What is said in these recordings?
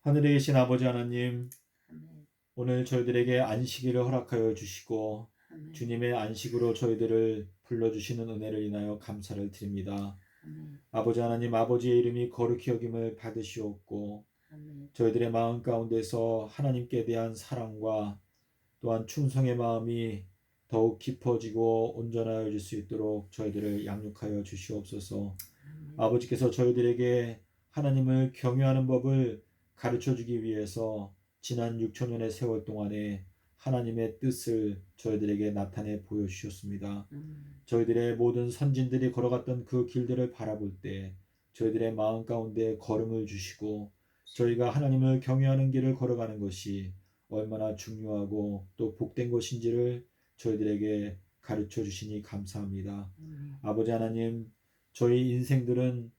하늘에 계신 아버지 하나님, 아멘. 오늘 저희들에게 안식일을 허락하여 주시고 아멘. 주님의 안식으로 저희들을 불러주시는 은혜를 인하여 감사를 드립니다. 아멘. 아버지 하나님, 아버지의 이름이 거룩히 여김을 받으시옵고 아멘. 저희들의 마음 가운데서 하나님께 대한 사랑과 또한 충성의 마음이 더욱 깊어지고 온전하여질 수 있도록 저희들을 양육하여 주시옵소서. 아멘. 아버지께서 저희들에게 하나님을 경외하는 법을 가르쳐 주기 위해서 지난 6천년의 세월 동안에 하나님의 뜻을 저희들에게 나타내 보여주셨습니다. 저희들의 모든 선진들이 걸어갔던 그 길들을 바라볼 때 저희들의 마음 가운데 걸음을 주시고 저희가 하나님을 경외하는 길을 걸어가는 것이 얼마나 중요하고 또 복된 것인지를 저희들에게 가르쳐 주시니 감사합니다. 아버지 하나님, 저희 인생들은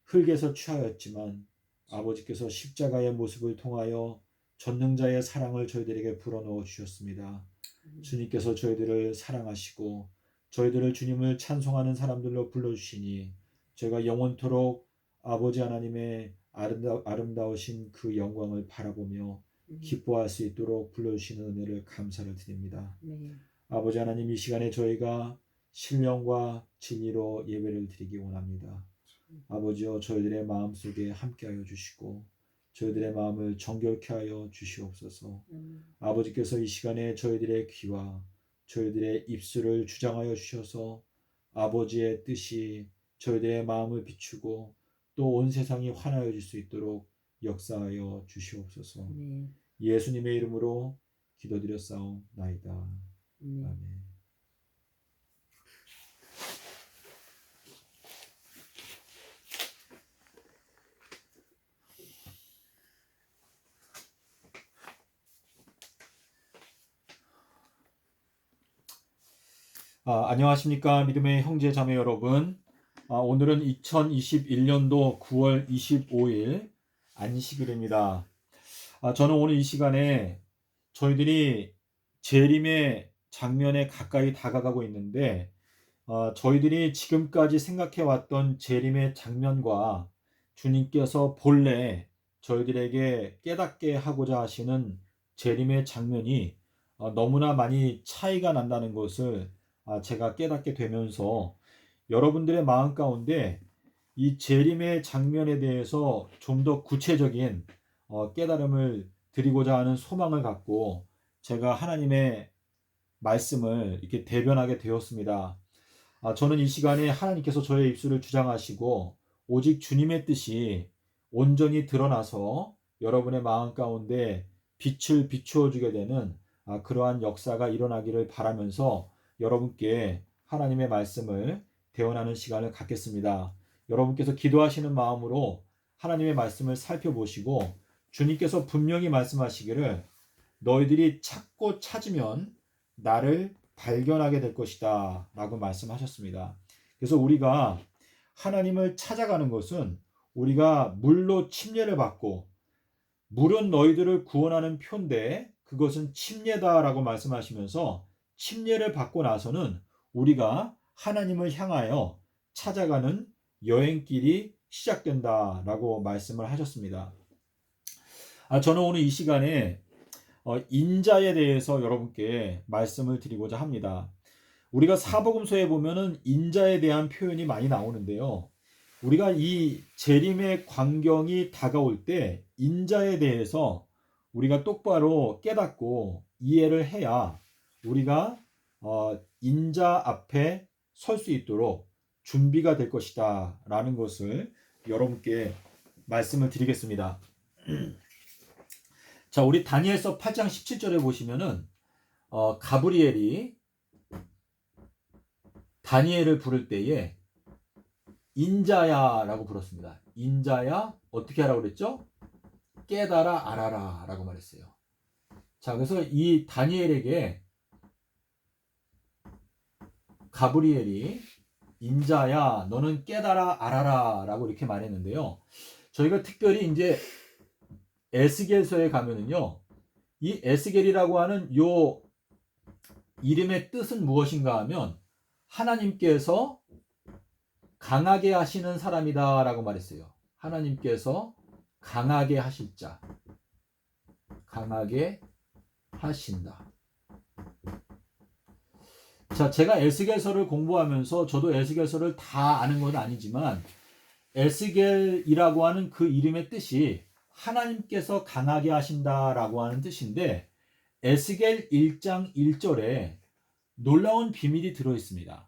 흙에서 취하였지만 아버지께서 십자가의 모습을 통하여 전능자의 사랑을 저희들에게 불어넣어 주셨습니다. 주님께서 저희들을 사랑하시고 저희들을 주님을 찬송하는 사람들로 불러주시니 저희가 영원토록 아버지 하나님의 아름다우신 그 영광을 바라보며 기뻐할 수 있도록 불러주시는 은혜를 감사를 드립니다. 아버지 하나님, 이 시간에 저희가 신령과 진리로 예배를 드리기 원합니다. 아버지여, 저희들의 마음속에 함께하여 주시고 저희들의 마음을 정결케 하여 주시옵소서. 아버지께서 이 시간에 저희들의 귀와 저희들의 입술을 주장하여 주셔서 아버지의 뜻이 저희들의 마음을 비추고 또 온 세상이 환하여질 수 있도록 역사하여 주시옵소서. 예수님의 이름으로 기도드렸사옵나이다. 아멘. 안녕하십니까 믿음의 형제 자매 여러분. 오늘은 2021년도 9월 25일 안식일입니다. 저는 오늘 이 시간에 저희들이 재림의 장면에 가까이 다가가고 있는데 저희들이 지금까지 생각해왔던 재림의 장면과 주님께서 본래 저희들에게 깨닫게 하고자 하시는 재림의 장면이 너무나 많이 차이가 난다는 것을 제가 깨닫게 되면서 여러분들의 마음 가운데 이 재림의 장면에 대해서 좀 더 구체적인 깨달음을 드리고자 하는 소망을 갖고 제가 하나님의 말씀을 이렇게 대변하게 되었습니다. 저는 이 시간에 하나님께서 저의 입술을 주장하시고 오직 주님의 뜻이 온전히 드러나서 여러분의 마음 가운데 빛을 비추어 주게 되는 그러한 역사가 일어나기를 바라면서 여러분께 하나님의 말씀을 대언하는 시간을 갖겠습니다. 여러분께서 기도하시는 마음으로 하나님의 말씀을 살펴보시고 주님께서 분명히 말씀하시기를 너희들이 찾고 찾으면 나를 발견하게 될 것이다 라고 말씀하셨습니다. 그래서 우리가 하나님을 찾아가는 것은 우리가 물로 침례를 받고 물은 너희들을 구원하는 표인데 그것은 침례다 라고 말씀하시면서 침례를 받고 나서는 우리가 하나님을 향하여 찾아가는 여행길이 시작된다 라고 말씀을 하셨습니다. 저는 오늘 이 시간에 인자에 대해서 여러분께 말씀을 드리고자 합니다. 우리가 사복음서에 보면은 인자에 대한 표현이 많이 나오는데요. 우리가 이 재림의 광경이 다가올 때 인자에 대해서 우리가 똑바로 깨닫고 이해를 해야 우리가 인자 앞에 설 수 있도록 준비가 될 것이다 라는 것을 여러분께 말씀을 드리겠습니다. 자, 우리 다니엘서 8장 17절에 보시면은 가브리엘이 다니엘을 부를 때에 인자야 라고 불렀습니다. 인자야, 어떻게 하라고 그랬죠? 깨달아 알아라 라고 말했어요. 자, 그래서 이 다니엘에게 가브리엘이 인자야, 너는 깨달아 알아라 라고 이렇게 말했는데요. 저희가 특별히 이제 에스겔서에 가면은요, 이 에스겔이라고 하는 요 이름의 뜻은 무엇인가 하면 하나님께서 강하게 하시는 사람이다 라고 말했어요. 하나님께서 강하게 하실 자. 강하게 하신다. 자, 제가 에스겔서를 공부하면서 저도 에스겔서를 다 아는 건 아니지만 에스겔이라고 하는 그 이름의 뜻이 하나님께서 강하게 하신다라고 하는 뜻인데 에스겔 1장 1절에 놀라운 비밀이 들어 있습니다.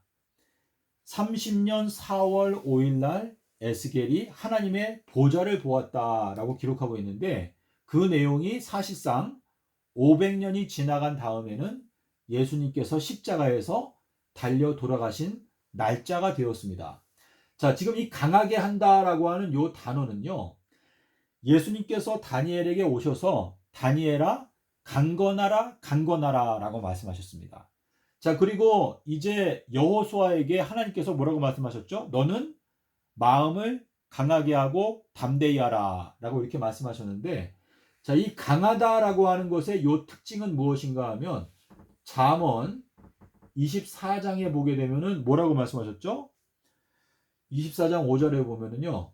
30년 4월 5일 날 에스겔이 하나님의 보좌를 보았다라고 기록하고 있는데 그 내용이 사실상 500년이 지나간 다음에는 예수님께서 십자가에서 달려 돌아가신 날짜가 되었습니다. 자, 지금 이 강하게 한다라고 하는 이 단어는요. 예수님께서 다니엘에게 오셔서 다니엘아 강건하라 강건하라라고 말씀하셨습니다. 자, 그리고 이제 여호수아에게 하나님께서 뭐라고 말씀하셨죠? 너는 마음을 강하게 하고 담대히 하라라고 이렇게 말씀하셨는데 자, 이 강하다라고 하는 것의 요 특징은 무엇인가 하면 잠언 24장에 보게 되면은 뭐라고 말씀하셨죠? 24장 5절에 보면은요.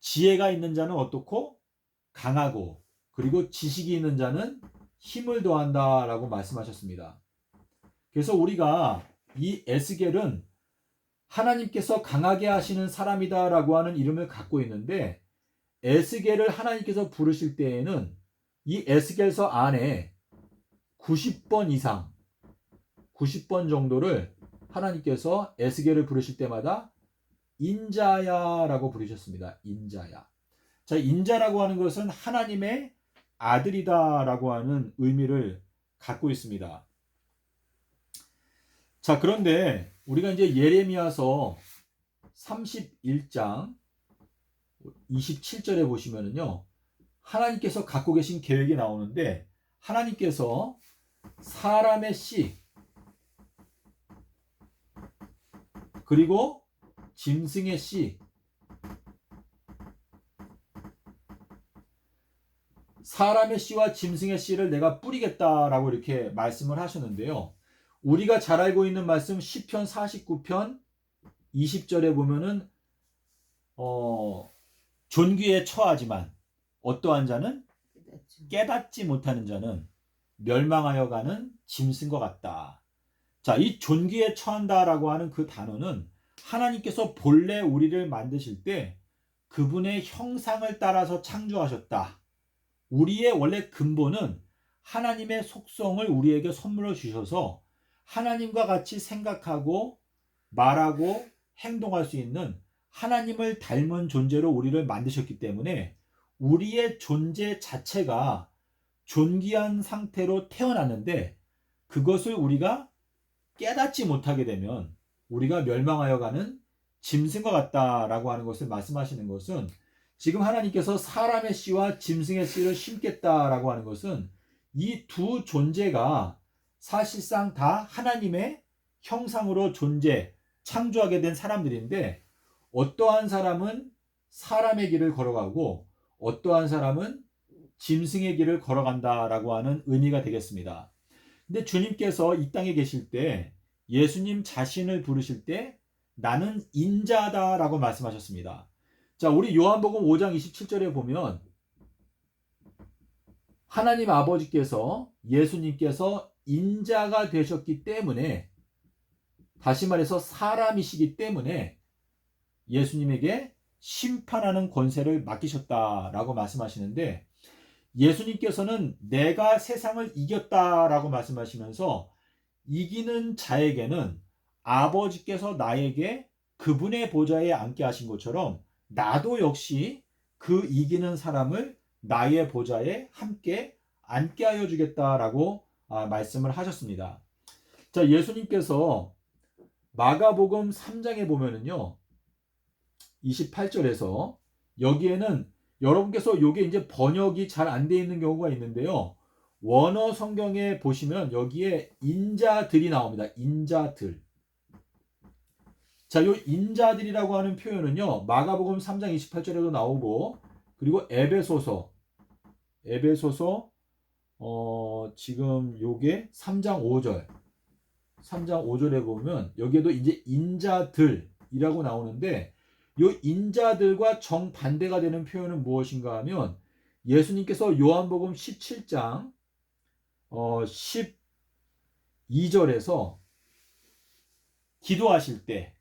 지혜가 있는 자는 어떻고 강하고 그리고 지식이 있는 자는 힘을 더한다라고 말씀하셨습니다. 그래서 우리가 이 에스겔은 하나님께서 강하게 하시는 사람이다라고 하는 이름을 갖고 있는데 에스겔을 하나님께서 부르실 때에는 이 에스겔서 안에 90번 이상 90번 정도를 하나님께서 에스겔을 부르실 때마다 인자야라고 부르셨습니다. 인자야. 자, 인자라고 하는 것은 하나님의 아들이다라고 하는 의미를 갖고 있습니다. 자, 그런데 우리가 이제 예레미야서 31장 27절에 보시면은요. 하나님께서 갖고 계신 계획이 나오는데 하나님께서 사람의 씨 그리고 짐승의 씨 사람의 씨와 짐승의 씨를 내가 뿌리겠다라고 이렇게 말씀을 하셨는데요. 우리가 잘 알고 있는 말씀 시편 49편 20절에 보면은 존귀에 처하지만 어떠한 자는 깨닫지 못하는 자는 멸망하여 가는 짐승과 같다. 자, 이 존귀에 처한다라고 하는 그 단어는 하나님께서 본래 우리를 만드실 때 그분의 형상을 따라서 창조하셨다. 우리의 원래 근본은 하나님의 속성을 우리에게 선물로 주셔서 하나님과 같이 생각하고 말하고 행동할 수 있는 하나님을 닮은 존재로 우리를 만드셨기 때문에 우리의 존재 자체가 존귀한 상태로 태어났는데 그것을 우리가 깨닫지 못하게 되면 우리가 멸망하여 가는 짐승과 같다라고 하는 것을 말씀하시는 것은 지금 하나님께서 사람의 씨와 짐승의 씨를 심겠다라고 하는 것은 이 두 존재가 사실상 다 하나님의 형상으로 창조하게 된 사람들인데 어떠한 사람은 사람의 길을 걸어가고 어떠한 사람은 짐승의 길을 걸어간다라고 하는 의미가 되겠습니다. 근데 주님께서 이 땅에 계실 때 예수님 자신을 부르실 때 나는 인자다라고 말씀하셨습니다. 자, 우리 요한복음 5장 27절에 보면 하나님 아버지께서 예수님께서 인자가 되셨기 때문에 다시 말해서 사람이시기 때문에 예수님에게 심판하는 권세를 맡기셨다라고 말씀하시는데 예수님께서는 내가 세상을 이겼다라고 말씀하시면서 이기는 자에게는 아버지께서 나에게 그분의 보좌에 앉게 하신 것처럼 나도 역시 그 이기는 사람을 나의 보좌에 함께 앉게 하여 주겠다라고 말씀을 하셨습니다. 자, 예수님께서 마가복음 3장에 보면은요. 28절에서 여기에는 여러분께서 요게 이제 번역이 잘 안 돼 있는 경우가 있는데요. 원어 성경에 보시면 여기에 인자들이 나옵니다. 인자들. 자, 요 인자들이라고 하는 표현은요. 마가복음 3장 28절에도 나오고 그리고 에베소서 지금 요게 3장 5절에 보면 여기에도 이제 인자들이라고 나오는데 요 인자들과 정반대가 되는 표현은 무엇인가 하면 예수님께서 요한복음 17장 12절에서 기도하실 때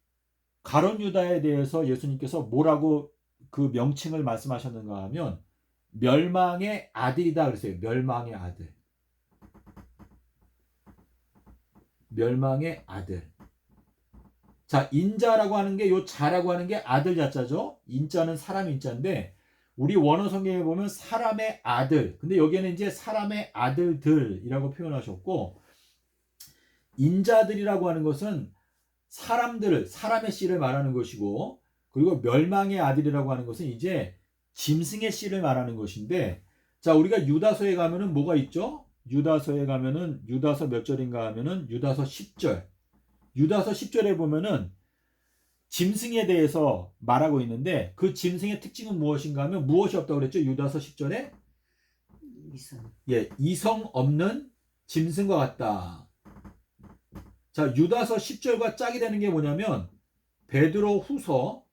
가룟 유다에 대해서 예수님께서 뭐라고 그 명칭을 말씀하셨는가 하면 멸망의 아들이다 그랬어요. 멸망의 아들. 멸망의 아들. 자, 인자라고 하는 게 요 자라고 하는 게 아들 자자죠. 인자는 사람 인자인데 우리 원어 성경에 보면 사람의 아들. 근데 여기에는 이제 사람의 아들들이라고 표현하셨고 인자들이라고 하는 것은 사람들을 사람의 씨를 말하는 것이고 그리고 멸망의 아들이라고 하는 것은 이제 짐승의 씨를 말하는 것인데 자, 우리가 유다서에 가면은 뭐가 있죠? 유다서에 가면은 유다서 몇 절인가 하면은 유다서 10절. 유다서 10절에 보면은 짐승에 대해서 말하고 있는데 그 짐승의 특징은 무엇인가 하면 무엇이 없다고 그랬죠? 유다서 10절에 이성 없는 짐승과 같다. 자, 유다서 10절과 짝이 되는 게 뭐냐면 베드로 후서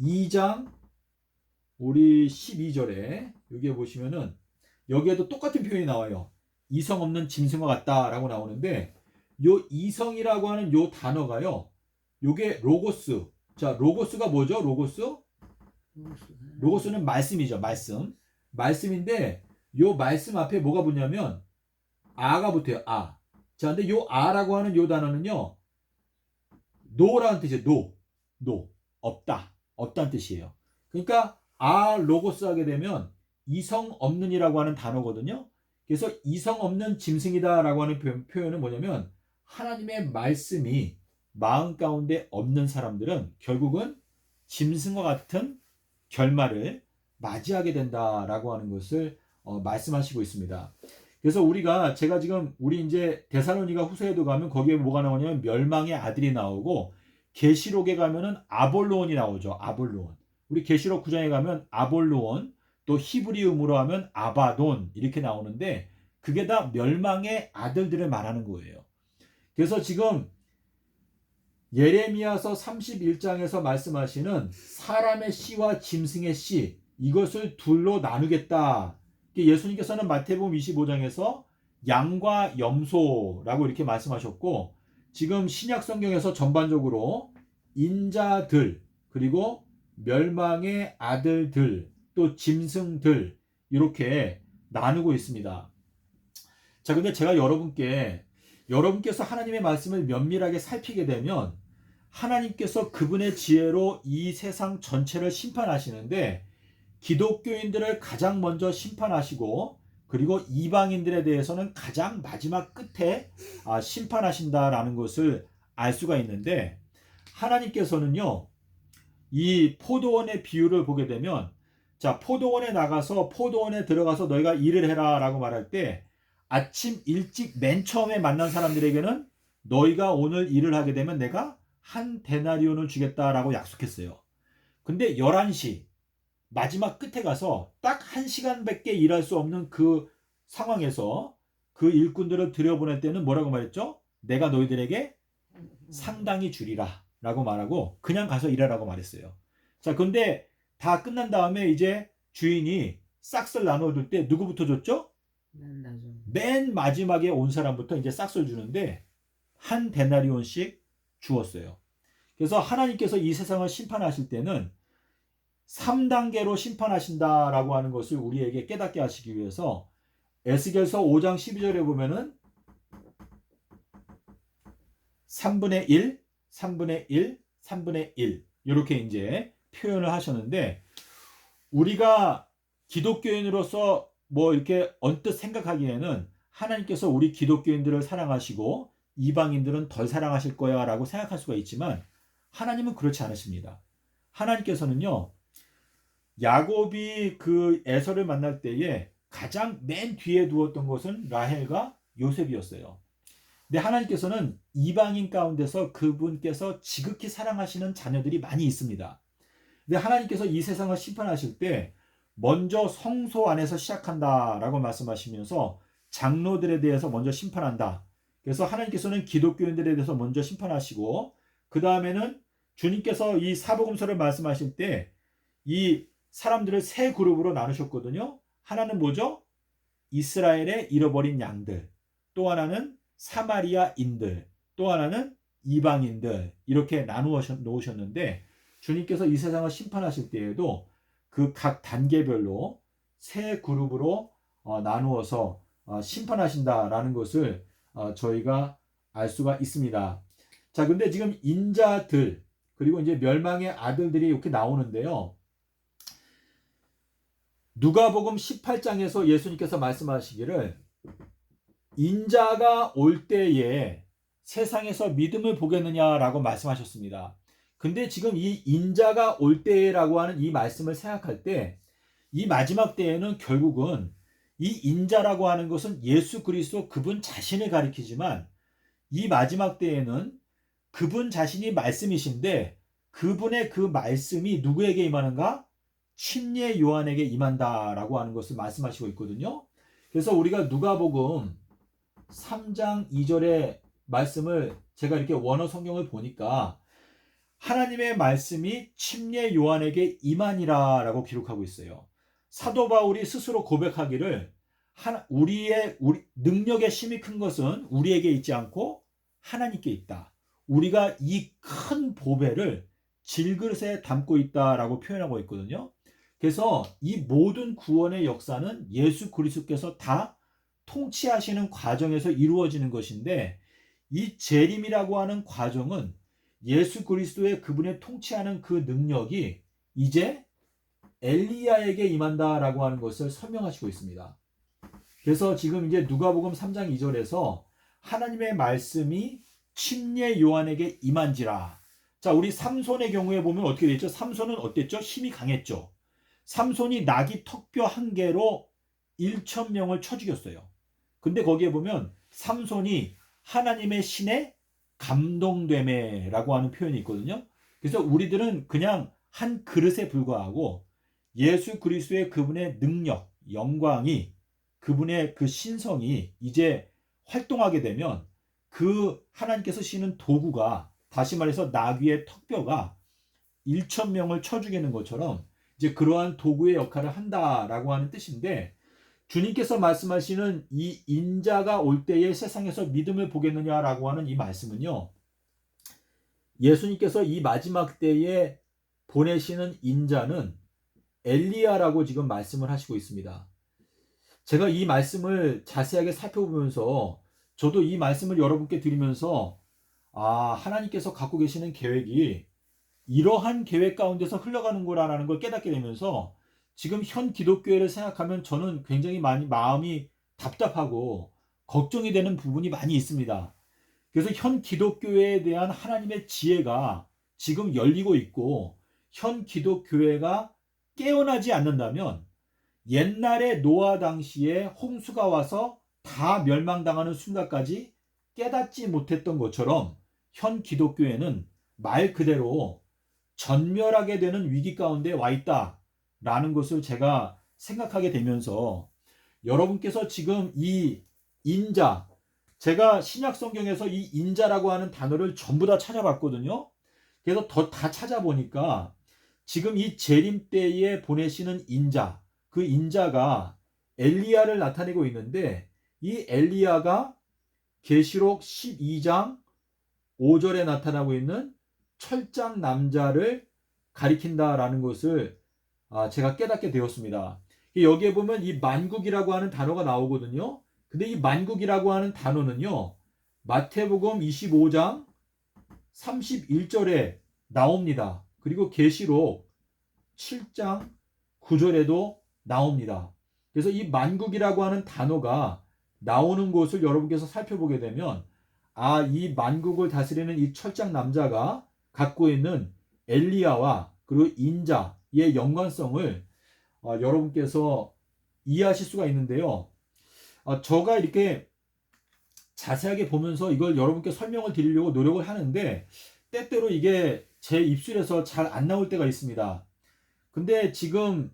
2장 우리 12절에 여기에 보시면은 여기에도 똑같은 표현이 나와요. 이성 없는 짐승과 같다라고 나오는데 요 이성이라고 하는 요 단어가요. 요게 로고스. 자, 로고스가 뭐죠? 로고스는 말씀이죠. 말씀인데 요 말씀 앞에 뭐가 붙냐면 아가 붙어요. 아. 자, 근데 요 아라고 하는 요 단어는요. 노라는 뜻이에요. 노. 없다는 뜻이에요. 그러니까 아 로고스 하게 되면 이성 없는이라고 하는 단어거든요. 그래서 이성 없는 짐승이다라고 하는 표현은 뭐냐면 하나님의 말씀이 마음 가운데 없는 사람들은 결국은 짐승과 같은 결말을 맞이하게 된다라고 하는 것을 말씀하시고 있습니다. 그래서 제가 지금 우리 이제 데살로니가 후서에도 가면 거기에 뭐가 나오냐면 멸망의 아들이 나오고 계시록에 가면은 아볼로온이 나오죠. 아볼로온. 우리 계시록 9장에 가면 아볼로온, 또 히브리음으로 하면 아바돈 이렇게 나오는데 그게 다 멸망의 아들들을 말하는 거예요. 그래서 지금 예레미야서 31장에서 말씀하시는 사람의 씨와 짐승의 씨 이것을 둘로 나누겠다. 예수님께서는 마태복음 25장에서 양과 염소라고 이렇게 말씀하셨고 지금 신약 성경에서 전반적으로 인자들 그리고 멸망의 아들들 또 짐승들 이렇게 나누고 있습니다. 자, 근데 제가 여러분께서 하나님의 말씀을 면밀하게 살피게 되면 하나님께서 그분의 지혜로 이 세상 전체를 심판하시는데 기독교인들을 가장 먼저 심판하시고 그리고 이방인들에 대해서는 가장 마지막 끝에 심판하신다라는 것을 알 수가 있는데 하나님께서는요 이 포도원의 비유를 보게 되면 자 포도원에 들어가서 너희가 일을 해라 라고 말할 때 아침 일찍 맨 처음에 만난 사람들에게는 너희가 오늘 일을 하게 되면 내가 한 데나리온을 주겠다라고 약속했어요. 근데 11시 마지막 끝에 가서 딱 1시간밖에 일할 수 없는 그 상황에서 그 일꾼들을 들여보낼 때는 뭐라고 말했죠? 내가 너희들에게 상당히 주리라 라고 말하고 그냥 가서 일하라고 말했어요. 자, 근데 다 끝난 다음에 이제 주인이 싹스를 나눠줄 때 누구부터 줬죠? 맨 마지막에 온 사람부터 이제 싹스를 주는데 한 데나리온씩 주었어요. 그래서 하나님께서 이 세상을 심판하실 때는 3단계로 심판하신다라고 하는 것을 우리에게 깨닫게 하시기 위해서 에스겔서 5장 12절에 보면은 3분의 1, 3분의 1, 3분의 1 이렇게 이제 표현을 하셨는데 우리가 기독교인으로서 뭐 이렇게 언뜻 생각하기에는 하나님께서 우리 기독교인들을 사랑하시고 이방인들은 덜 사랑하실 거야 라고 생각할 수가 있지만 하나님은 그렇지 않으십니다. 하나님께서는요 야곱이 그 에서를 만날 때에 가장 맨 뒤에 두었던 것은 라헬과 요셉이었어요. 근데 하나님께서는 이방인 가운데서 그분께서 지극히 사랑하시는 자녀들이 많이 있습니다. 근데 하나님께서 이 세상을 심판하실 때 먼저 성소 안에서 시작한다라고 말씀하시면서 장로들에 대해서 먼저 심판한다. 그래서 하나님께서는 기독교인들에 대해서 먼저 심판하시고 그 다음에는 주님께서 이 사복음서를 말씀하실 때 이 사람들을 세 그룹으로 나누셨거든요. 하나는 뭐죠? 이스라엘의 잃어버린 양들, 또 하나는 사마리아인들, 또 하나는 이방인들, 이렇게 나누어 놓으셨는데, 주님께서 이 세상을 심판하실 때에도 그 각 단계별로 세 그룹으로 나누어서 심판하신다라는 것을 저희가 알 수가 있습니다. 자, 근데 지금 인자들, 그리고 이제 멸망의 아들들이 이렇게 나오는데요. 누가복음 18장에서 예수님께서 말씀하시기를 인자가 올 때에 세상에서 믿음을 보겠느냐라고 말씀하셨습니다. 근데 지금 이 인자가 올 때라고 하는 이 말씀을 생각할 때 이 마지막 때에는 결국은 이 인자라고 하는 것은 예수 그리스도 그분 자신을 가리키지만 이 마지막 때에는 그분 자신이 말씀이신데 그분의 그 말씀이 누구에게 임하는가? 침례 요한에게 임한다라고 하는 것을 말씀하시고 있거든요. 그래서 우리가 누가복음 3장 2절의 말씀을 제가 이렇게 원어 성경을 보니까 하나님의 말씀이 침례 요한에게 임하니라라고 기록하고 있어요. 사도 바울이 스스로 고백하기를 우리 능력의 힘이 큰 것은 우리에게 있지 않고 하나님께 있다. 우리가 이 큰 보배를 질그릇에 담고 있다라고 표현하고 있거든요. 그래서 이 모든 구원의 역사는 예수 그리스도께서 다 통치하시는 과정에서 이루어지는 것인데 이 재림이라고 하는 과정은 예수 그리스도의 그분의 통치하는 그 능력이 이제 엘리야에게 임한다라고 하는 것을 설명하시고 있습니다. 그래서 지금 이제 누가복음 3장 2절에서 하나님의 말씀이 침례 요한에게 임한지라. 자, 우리 삼손의 경우에 보면 어떻게 됐죠? 삼손은 어땠죠? 힘이 강했죠. 삼손이 나귀 턱뼈 한 개로 1,000명을 쳐 죽였어요. 근데 거기에 보면 삼손이 하나님의 신에 감동되매라고 하는 표현이 있거든요. 그래서 우리들은 그냥 한 그릇에 불과하고 예수 그리스도의 그분의 능력, 영광이 그분의 그 신성이 이제 활동하게 되면 그 하나님께서 쓰시는 도구가 다시 말해서 나귀의 턱뼈가 1,000명을 쳐 죽이는 것처럼 이제 그러한 도구의 역할을 한다라고 하는 뜻인데 주님께서 말씀하시는 이 인자가 올 때에 세상에서 믿음을 보겠느냐라고 하는 이 말씀은요. 예수님께서 이 마지막 때에 보내시는 인자는 엘리야라고 지금 말씀을 하시고 있습니다. 제가 이 말씀을 자세하게 살펴보면서 저도 이 말씀을 여러분께 드리면서 하나님께서 갖고 계시는 계획이 이러한 계획 가운데서 흘러가는구나라는 걸 깨닫게 되면서 지금 현 기독교회를 생각하면 저는 굉장히 많이 마음이 답답하고 걱정이 되는 부분이 많이 있습니다. 그래서 현 기독교회에 대한 하나님의 지혜가 지금 열리고 있고 현 기독교회가 깨어나지 않는다면 옛날에 노아 당시에 홍수가 와서 다 멸망당하는 순간까지 깨닫지 못했던 것처럼 현 기독교회는 말 그대로 전멸하게 되는 위기 가운데 와 있다라는 것을 제가 생각하게 되면서 여러분께서 지금 이 인자, 제가 신약 성경에서 이 인자라고 하는 단어를 전부 다 찾아봤거든요. 그래서 다 찾아보니까 지금 이 재림 때에 보내시는 인자, 그 인자가 엘리야를 나타내고 있는데 이 엘리야가 계시록 12장 5절에 나타나고 있는 철장 남자를 가리킨다라는 것을 제가 깨닫게 되었습니다. 여기에 보면 이 만국이라고 하는 단어가 나오거든요. 근데 이 만국이라고 하는 단어는요. 마태복음 25장 31절에 나옵니다. 그리고 계시록 7장 9절에도 나옵니다. 그래서 이 만국이라고 하는 단어가 나오는 곳을 여러분께서 살펴보게 되면 이 만국을 다스리는 이 철장 남자가 갖고 있는 엘리야와 그리고 인자의 연관성을 여러분께서 이해하실 수가 있는데요. 제가 이렇게 자세하게 보면서 이걸 여러분께 설명을 드리려고 노력을 하는데 때때로 이게 제 입술에서 잘 안 나올 때가 있습니다. 근데 지금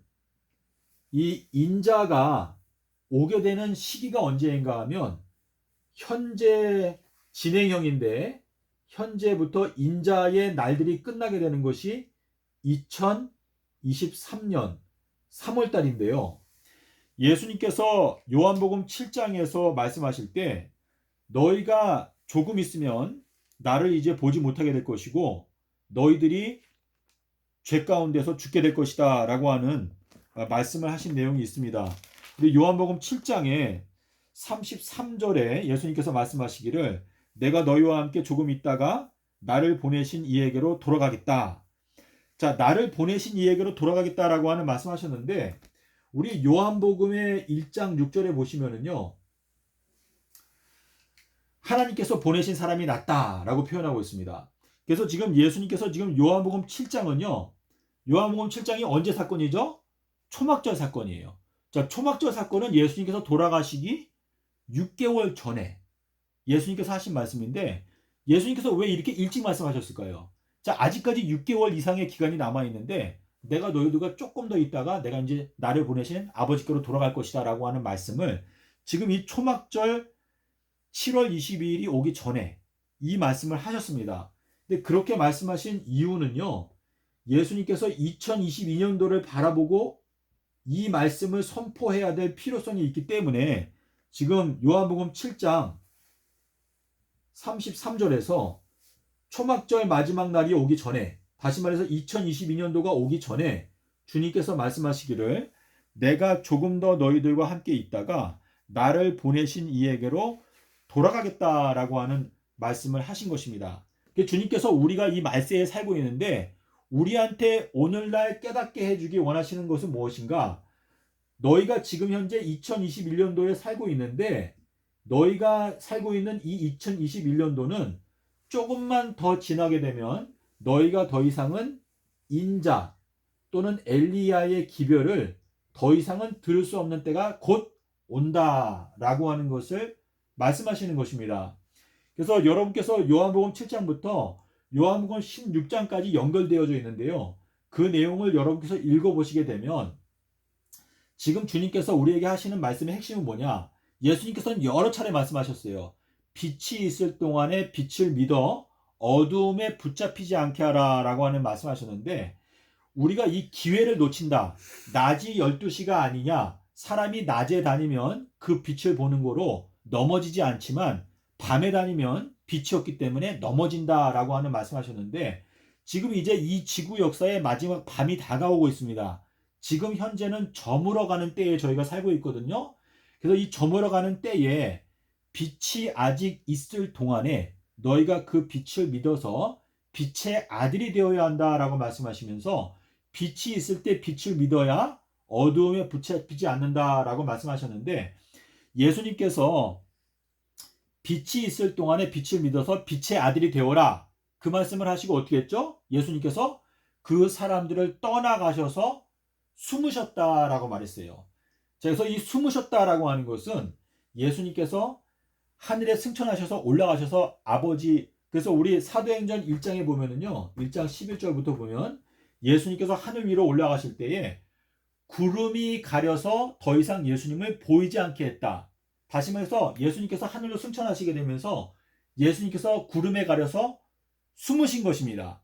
이 인자가 오게 되는 시기가 언제인가 하면 현재 진행형인데 현재부터 인자의 날들이 끝나게 되는 것이 2023년 3월 달인데요. 예수님께서 요한복음 7장에서 말씀하실 때 너희가 조금 있으면 나를 이제 보지 못하게 될 것이고 너희들이 죄 가운데서 죽게 될 것이다 라고 하는 말씀을 하신 내용이 있습니다. 근데 요한복음 7장에 33절에 예수님께서 말씀하시기를 내가 너희와 함께 조금 있다가 나를 보내신 이에게로 돌아가겠다. 자, 나를 보내신 이에게로 돌아가겠다라고 하는 말씀하셨는데 우리 요한복음의 1장 6절에 보시면은요. 하나님께서 보내신 사람이 낫다라고 표현하고 있습니다. 그래서 지금 예수님께서 지금 요한복음 7장은요. 요한복음 7장이 언제 사건이죠? 초막절 사건이에요. 자, 초막절 사건은 예수님께서 돌아가시기 6개월 전에 예수님께서 하신 말씀인데 예수님께서 왜 이렇게 일찍 말씀하셨을까요? 자, 아직까지 6개월 이상의 기간이 남아 있는데 내가 너희들과 조금 더 있다가 내가 이제 나를 보내신 아버지께로 돌아갈 것이다 라고 하는 말씀을 지금 이 초막절 7월 22일이 오기 전에 이 말씀을 하셨습니다. 근데 그렇게 말씀하신 이유는요. 예수님께서 2022년도를 바라보고 이 말씀을 선포해야 될 필요성이 있기 때문에 지금 요한복음 7장 33절에서 초막절 마지막 날이 오기 전에 다시 말해서 2022년도가 오기 전에 주님께서 말씀하시기를 내가 조금 더 너희들과 함께 있다가 나를 보내신 이에게로 돌아가겠다라고 하는 말씀을 하신 것입니다. 주님께서 우리가 이 말세에 살고 있는데 우리한테 오늘날 깨닫게 해주기 원하시는 것은 무엇인가? 너희가 지금 현재 2021년도에 살고 있는데 너희가 살고 있는 이 2021년도는 조금만 더 지나게 되면 너희가 더 이상은 인자 또는 엘리야의 기별을 더 이상은 들을 수 없는 때가 곧 온다라고 하는 것을 말씀하시는 것입니다. 그래서 여러분께서 요한복음 7장부터 요한복음 16장까지 연결되어져 있는데요. 그 내용을 여러분께서 읽어보시게 되면 지금 주님께서 우리에게 하시는 말씀의 핵심은 뭐냐? 예수님께서는 여러 차례 말씀하셨어요. 빛이 있을 동안에 빛을 믿어 어두움에 붙잡히지 않게 하라 라고 하는 말씀하셨는데 우리가 이 기회를 놓친다. 낮이 12시가 아니냐. 사람이 낮에 다니면 그 빛을 보는 거로 넘어지지 않지만 밤에 다니면 빛이 없기 때문에 넘어진다라고 하는 말씀하셨는데 지금 이제 이 지구 역사의 마지막 밤이 다가오고 있습니다. 지금 현재는 저물어가는 때에 저희가 살고 있거든요. 그래서 이 저물어가는 때에 빛이 아직 있을 동안에 너희가 그 빛을 믿어서 빛의 아들이 되어야 한다라고 말씀하시면서 빛이 있을 때 빛을 믿어야 어두움에 붙잡히지 않는다라고 말씀하셨는데 예수님께서 빛이 있을 동안에 빛을 믿어서 빛의 아들이 되어라 그 말씀을 하시고 어떻게 했죠? 예수님께서 그 사람들을 떠나가셔서 숨으셨다라고 말했어요. 그래서 이 숨으셨다라고 하는 것은 예수님께서 하늘에 승천하셔서 올라가셔서 아버지 그래서 우리 사도행전 1장에 보면은요 1장 11절부터 보면 예수님께서 하늘 위로 올라가실 때에 구름이 가려서 더 이상 예수님을 보이지 않게 했다. 다시 말해서 예수님께서 하늘로 승천하시게 되면서 예수님께서 구름에 가려서 숨으신 것입니다.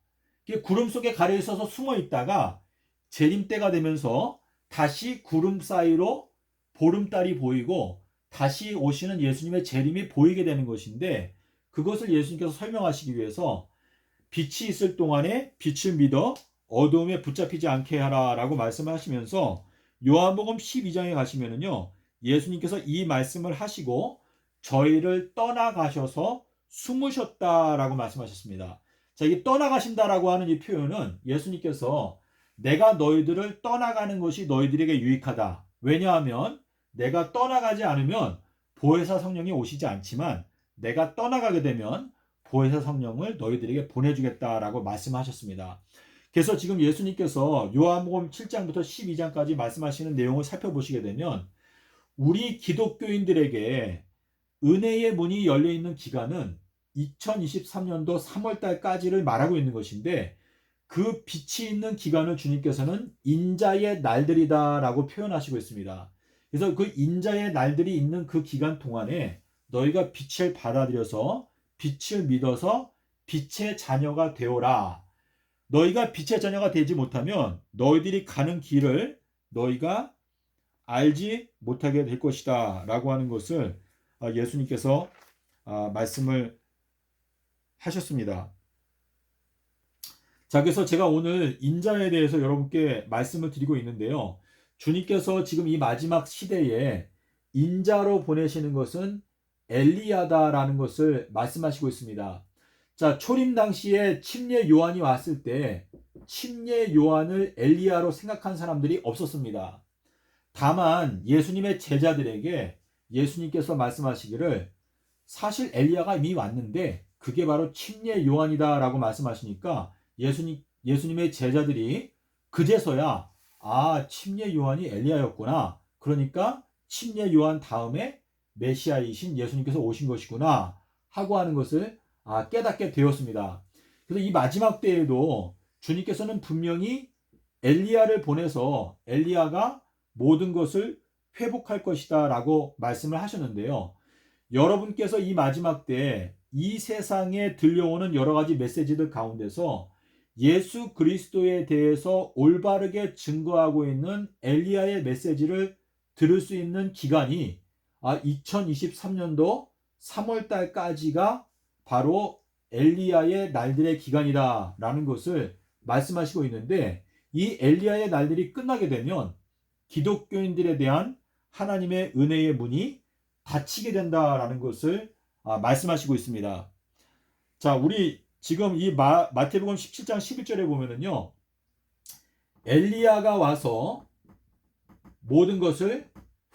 구름 속에 가려 있어서 숨어 있다가 재림 때가 되면서 다시 구름 사이로 보름달이 보이고 다시 오시는 예수님의 재림이 보이게 되는 것인데 그것을 예수님께서 설명하시기 위해서 빛이 있을 동안에 빛을 믿어 어두움에 붙잡히지 않게 하라 라고 말씀을 하시면서 요한복음 12장에 가시면은요 예수님께서 이 말씀을 하시고 저희를 떠나가셔서 숨으셨다라고 말씀하셨습니다. 자, 이 떠나가신다라고 하는 이 표현은 예수님께서 내가 너희들을 떠나가는 것이 너희들에게 유익하다. 왜냐하면 내가 떠나가지 않으면 보혜사 성령이 오시지 않지만 내가 떠나가게 되면 보혜사 성령을 너희들에게 보내주겠다라고 말씀하셨습니다. 그래서 지금 예수님께서 요한복음 7장부터 12장까지 말씀하시는 내용을 살펴보시게 되면 우리 기독교인들에게 은혜의 문이 열려있는 기간은 2023년도 3월달까지를 말하고 있는 것인데 그 빛이 있는 기간을 주님께서는 인자의 날들이다 라고 표현하시고 있습니다. 그래서 그 인자의 날들이 있는 그 기간 동안에 너희가 빛을 받아들여서 빛을 믿어서 빛의 자녀가 되어라. 너희가 빛의 자녀가 되지 못하면 너희들이 가는 길을 너희가 알지 못하게 될 것이다 라고 하는 것을 예수님께서 말씀을 하셨습니다. 자, 그래서 제가 오늘 인자에 대해서 여러분께 말씀을 드리고 있는데요. 주님께서 지금 이 마지막 시대에 인자로 보내시는 것은 엘리야다라는 것을 말씀하시고 있습니다. 자, 초림 당시에 침례 요한이 왔을 때 침례 요한을 엘리야로 생각한 사람들이 없었습니다. 다만 예수님의 제자들에게 예수님께서 말씀하시기를 사실 엘리야가 이미 왔는데 그게 바로 침례 요한이다라고 말씀하시니까 예수님의 제자들이 그제서야 침례 요한이 엘리야였구나. 그러니까 침례 요한 다음에 메시아이신 예수님께서 오신 것이구나 하고 하는 것을 깨닫게 되었습니다. 그래서 이 마지막 때에도 주님께서는 분명히 엘리야를 보내서 엘리야가 모든 것을 회복할 것이다 라고 말씀을 하셨는데요. 여러분께서 이 마지막 때 이 세상에 들려오는 여러 가지 메시지들 가운데서 예수 그리스도에 대해서 올바르게 증거하고 있는 엘리야의 메시지를 들을 수 있는 기간이 2023년도 3월 달까지가 바로 엘리야의 날들의 기간이다 라는 것을 말씀하시고 있는데, 이 엘리야의 날들이 끝나게 되면 기독교인들에 대한 하나님의 은혜의 문이 닫히게 된다라는 것을 말씀하시고 있습니다. 자, 우리 지금 이 마태복음 17장 11절에 보면은요, 엘리야가 와서 모든 것을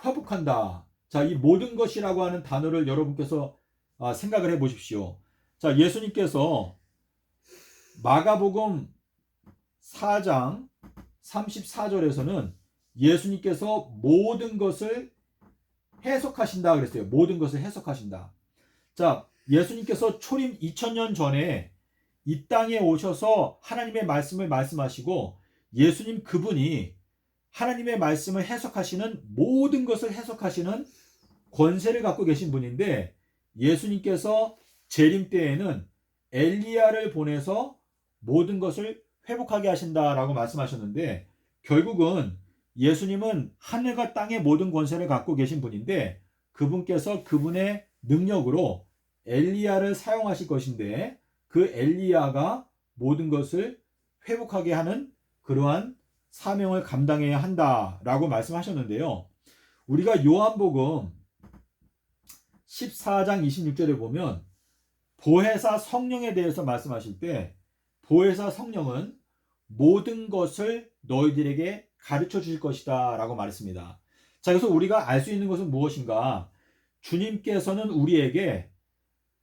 회복한다. 자, 이 모든 것이라고 하는 단어를 여러분께서 생각을 해 보십시오. 자, 예수님께서 마가복음 4장 34절에서는 예수님께서 모든 것을 해석하신다 그랬어요. 모든 것을 해석하신다. 자, 예수님께서 초림 2000년 전에 이 땅에 오셔서 하나님의 말씀을 말씀하시고 예수님 그분이 하나님의 말씀을 해석하시는 모든 것을 해석하시는 권세를 갖고 계신 분인데, 예수님께서 재림 때에는 엘리야를 보내서 모든 것을 회복하게 하신다라고 말씀하셨는데, 결국은 예수님은 하늘과 땅의 모든 권세를 갖고 계신 분인데 그분께서 그분의 능력으로 엘리야를 사용하실 것인데 그 엘리야가 모든 것을 회복하게 하는 그러한 사명을 감당해야 한다라고 말씀하셨는데요. 우리가 요한복음 14장 26절에 보면 보혜사 성령에 대해서 말씀하실 때 보혜사 성령은 모든 것을 너희들에게 가르쳐 주실 것이다 라고 말했습니다. 자, 그래서 우리가 알 수 있는 것은 무엇인가? 주님께서는 우리에게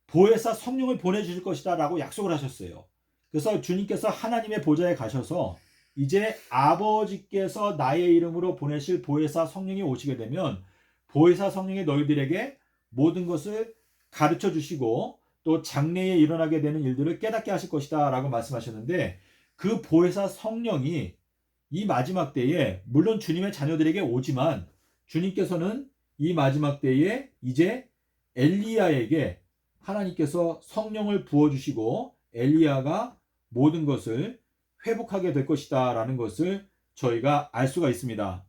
보혜사 성령을 보내주실 것이다 라고 약속을 하셨어요. 그래서 주님께서 하나님의 보좌에 가셔서 이제 아버지께서 나의 이름으로 보내실 보혜사 성령이 오시게 되면 보혜사 성령이 너희들에게 모든 것을 가르쳐 주시고 또 장래에 일어나게 되는 일들을 깨닫게 하실 것이다 라고 말씀하셨는데, 그 보혜사 성령이 이 마지막 때에 물론 주님의 자녀들에게 오지만 주님께서는 이 마지막 때에 이제 엘리야에게 하나님께서 성령을 부어주시고 엘리야가 모든 것을 회복하게 될 것이다 라는 것을 저희가 알 수가 있습니다.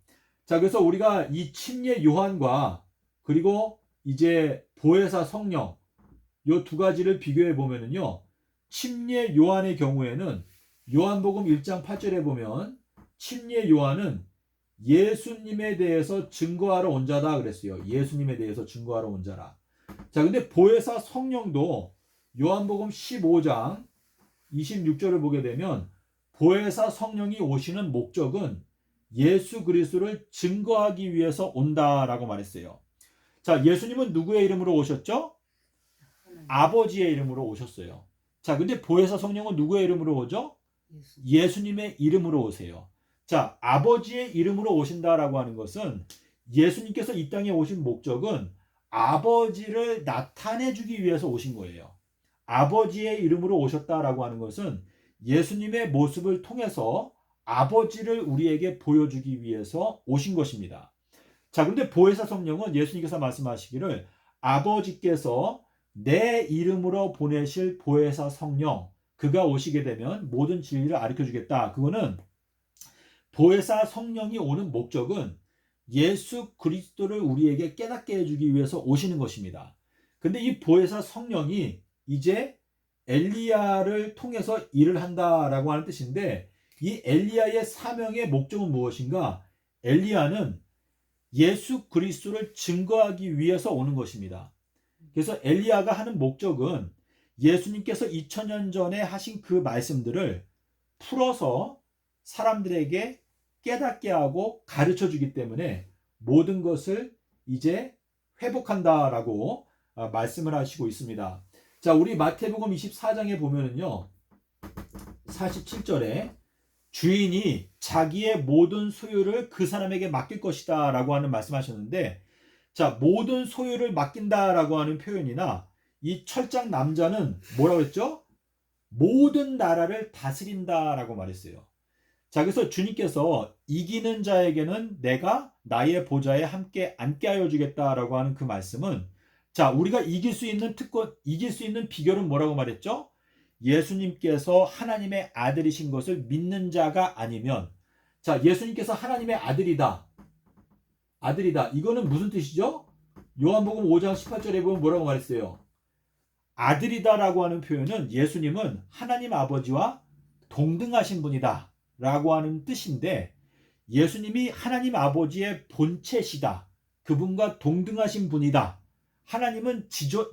자, 그래서 우리가 이 침례 요한과 그리고 이제 보혜사 성령 이 두 가지를 비교해 보면은요, 침례 요한의 경우에는 요한복음 1장 8절에 보면 침례 요한은 예수님에 대해서 증거하러 온 자다 그랬어요. 예수님에 대해서 증거하러 온 자라. 자, 근데 보혜사 성령도 요한복음 15장 26절을 보게 되면 보혜사 성령이 오시는 목적은 예수 그리스도를 증거하기 위해서 온다라고 말했어요. 자, 예수님은 누구의 이름으로 오셨죠? 아버지의 이름으로 오셨어요. 자, 근데 보혜사 성령은 누구의 이름으로 오죠? 예수님의 이름으로 오세요. 자, 아버지의 이름으로 오신다라고 하는 것은 예수님께서 이 땅에 오신 목적은 아버지를 나타내 주기 위해서 오신 거예요. 아버지의 이름으로 오셨다라고 하는 것은 예수님의 모습을 통해서 아버지를 우리에게 보여주기 위해서 오신 것입니다. 자, 그런데 보혜사 성령은 예수님께서 말씀하시기를 아버지께서 내 이름으로 보내실 보혜사 성령, 그가 오시게 되면 모든 진리를 가르쳐 주겠다. 그거는 보혜사 성령이 오는 목적은 예수 그리스도를 우리에게 깨닫게 해주기 위해서 오시는 것입니다. 근데 이 보혜사 성령이 이제 엘리야를 통해서 일을 한다라고 하는 뜻인데, 이 엘리야의 사명의 목적은 무엇인가? 엘리야는 예수 그리스도를 증거하기 위해서 오는 것입니다. 그래서 엘리야가 하는 목적은 예수님께서 2000년 전에 하신 그 말씀들을 풀어서 사람들에게 깨닫게 하고 가르쳐 주기 때문에 모든 것을 이제 회복한다라고 말씀을 하시고 있습니다. 자, 우리 마태복음 24장에 보면은요, 47절에 주인이 자기의 모든 소유를 그 사람에게 맡길 것이다 라고 하는 말씀하셨는데, 자, 모든 소유를 맡긴다라고 하는 표현이나 이 철장 남자는 뭐라고 했죠? 모든 나라를 다스린다라고 말했어요. 자, 그래서 주님께서 이기는 자에게는 내가 나의 보좌에 함께 앉게 하여 주겠다라고 하는 그 말씀은, 자, 우리가 이길 수 있는 이길 수 있는 비결은 뭐라고 말했죠? 예수님께서 하나님의 아들이신 것을 믿는 자가 아니면, 자, 예수님께서 하나님의 아들이다. 이거는 무슨 뜻이죠? 요한복음 5장 18절에 보면 뭐라고 말했어요? 아들이다라고 하는 표현은 예수님은 하나님 아버지와 동등하신 분이다 라고 하는 뜻인데, 예수님이 하나님 아버지의 본체시다, 그분과 동등하신 분이다,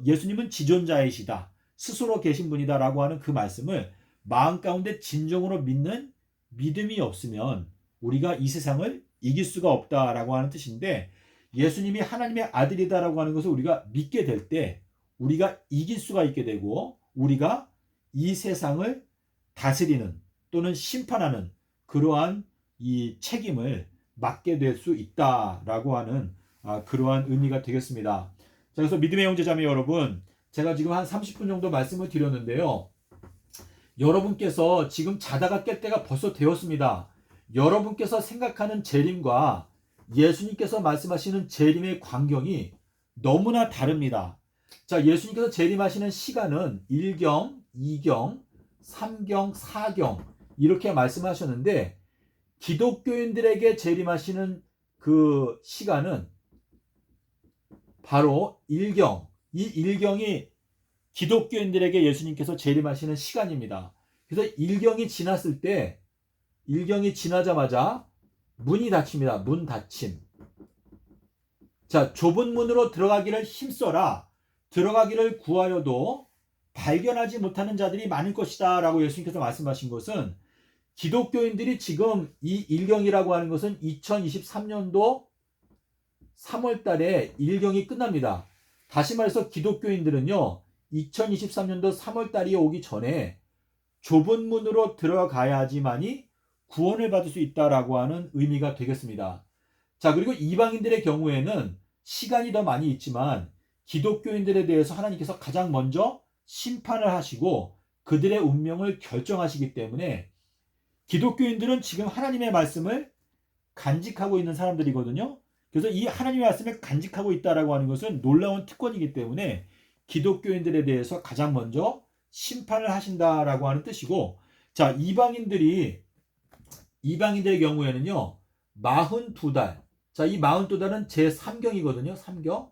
예수님은 지존자이시다, 스스로 계신 분이다 라고 하는 그 말씀을 마음 가운데 진정으로 믿는 믿음이 없으면 우리가 이 세상을 이길 수가 없다라고 하는 뜻인데, 예수님이 하나님의 아들이다라고 하는 것을 우리가 믿게 될 때 우리가 이길 수가 있게 되고, 우리가 이 세상을 다스리는 또는 심판하는 그러한 이 책임을 맡게 될 수 있다라고 하는 그러한 의미가 되겠습니다. 자, 그래서 믿음의 형제자매 여러분, 제가 지금 한 30분 정도 말씀을 드렸는데요, 여러분께서 지금 자다가 깰 때가 벌써 되었습니다. 여러분께서 생각하는 재림과 예수님께서 말씀하시는 재림의 광경이 너무나 다릅니다. 자, 예수님께서 재림하시는 시간은 1경, 2경, 3경, 4경 이렇게 말씀하셨는데, 기독교인들에게 재림하시는 그 시간은 바로 1경, 이 1경이 기독교인들에게 예수님께서 재림하시는 시간입니다. 그래서 1경이 지났을 때, 1경이 지나자마자 문이 닫힙니다. 문 닫힘. 자, 좁은 문으로 들어가기를 힘써라. 들어가기를 구하여도 발견하지 못하는 자들이 많을 것이다 라고 예수님께서 말씀하신 것은, 기독교인들이 지금 이 1경이라고 하는 것은 2023년도 3월 달에 1경이 끝납니다. 다시 말해서 기독교인들은요, 2023년도 3월 달이 오기 전에 좁은 문으로 들어가야지만이 구원을 받을 수 있다라고 하는 의미가 되겠습니다. 자, 그리고 이방인들의 경우에는 시간이 더 많이 있지만 기독교인들에 대해서 하나님께서 가장 먼저 심판을 하시고 그들의 운명을 결정하시기 때문에, 기독교인들은 지금 하나님의 말씀을 간직하고 있는 사람들이거든요. 그래서 이 하나님의 말씀을 간직하고 있다라고 하는 것은 놀라운 특권이기 때문에 기독교인들에 대해서 가장 먼저 심판을 하신다라고 하는 뜻이고, 자, 이방인들의 경우에는요, 42달. 자, 이 42달은 제3경이거든요. 3경.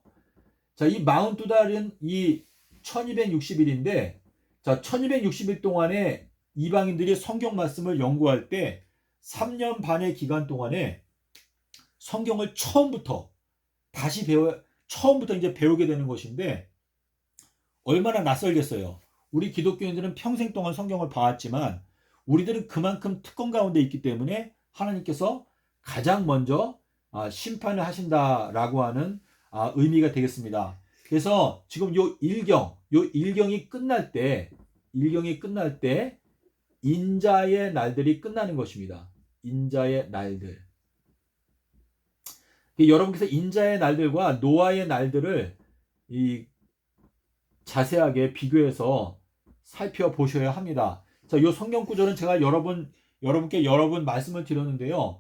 자, 이 42달은 이 1260일인데, 자, 1260일 동안에 이방인들이 성경 말씀을 연구할 때 3년 반의 기간 동안에 성경을 처음부터 이제 배우게 되는 것인데, 얼마나 낯설겠어요. 우리 기독교인들은 평생 동안 성경을 봐왔지만 우리들은 그만큼 특권 가운데 있기 때문에 하나님께서 가장 먼저 심판을 하신다라고 하는 의미가 되겠습니다. 그래서 지금 요 1경이 끝날 때 인자의 날들이 끝나는 것입니다. 인자의 날들. 여러분께서 인자의 날들과 노아의 날들을 자세하게 비교해서 살펴보셔야 합니다. 자, 이 성경 구절은 제가 여러분께 여러 번 말씀을 드렸는데요.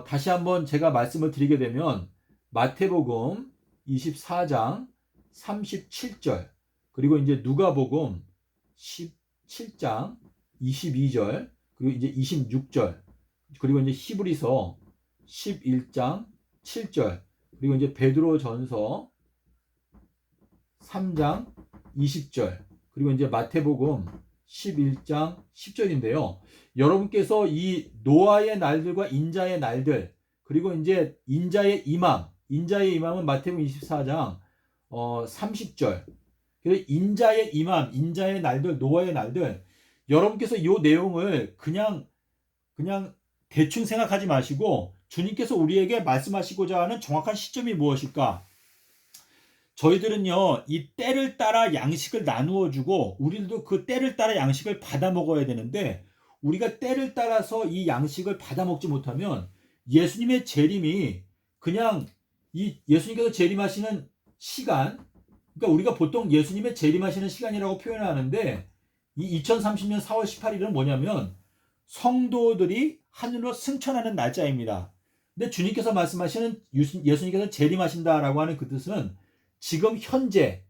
다시 한번 제가 말씀을 드리게 되면 마태복음 24장 37절, 그리고 이제 누가복음 17장 22절, 그리고 이제 26절, 그리고 이제 히브리서 11장 7절, 그리고 이제 베드로전서 3장 20절, 그리고 이제 마태복음 11장 10절인데요. 여러분께서 이 노아의 날들과 인자의 날들, 그리고 이제 인자의 임함은 마태복음 24장 30절. 그래서 인자의 임함, 인자의 날들, 노아의 날들, 여러분께서 이 내용을 그냥 대충 생각하지 마시고 주님께서 우리에게 말씀하시고자 하는 정확한 시점이 무엇일까? 저희들은요, 이 때를 따라 양식을 나누어 주고 우리들도 그 때를 따라 양식을 받아 먹어야 되는데, 우리가 때를 따라서 이 양식을 받아 먹지 못하면 예수님의 재림이 그냥 이 예수님께서 재림하시는 시간, 그러니까 우리가 보통 예수님의 재림하시는 시간이라고 표현하는데, 이 2030년 4월 18일은 뭐냐면 성도들이 하늘로 승천하는 날짜입니다. 근데 주님께서 말씀하시는 예수님께서 재림하신다라고 하는 그 뜻은 지금 현재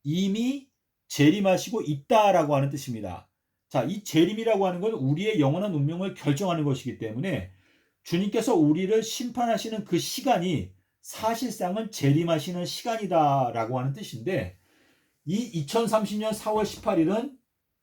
이미 재림하시고 있다라고 하는 뜻입니다. 자, 이 재림이라고 하는 건 우리의 영원한 운명을 결정하는 것이기 때문에 주님께서 우리를 심판하시는 그 시간이 사실상은 재림하시는 시간이다라고 하는 뜻인데, 이 2030년 4월 18일은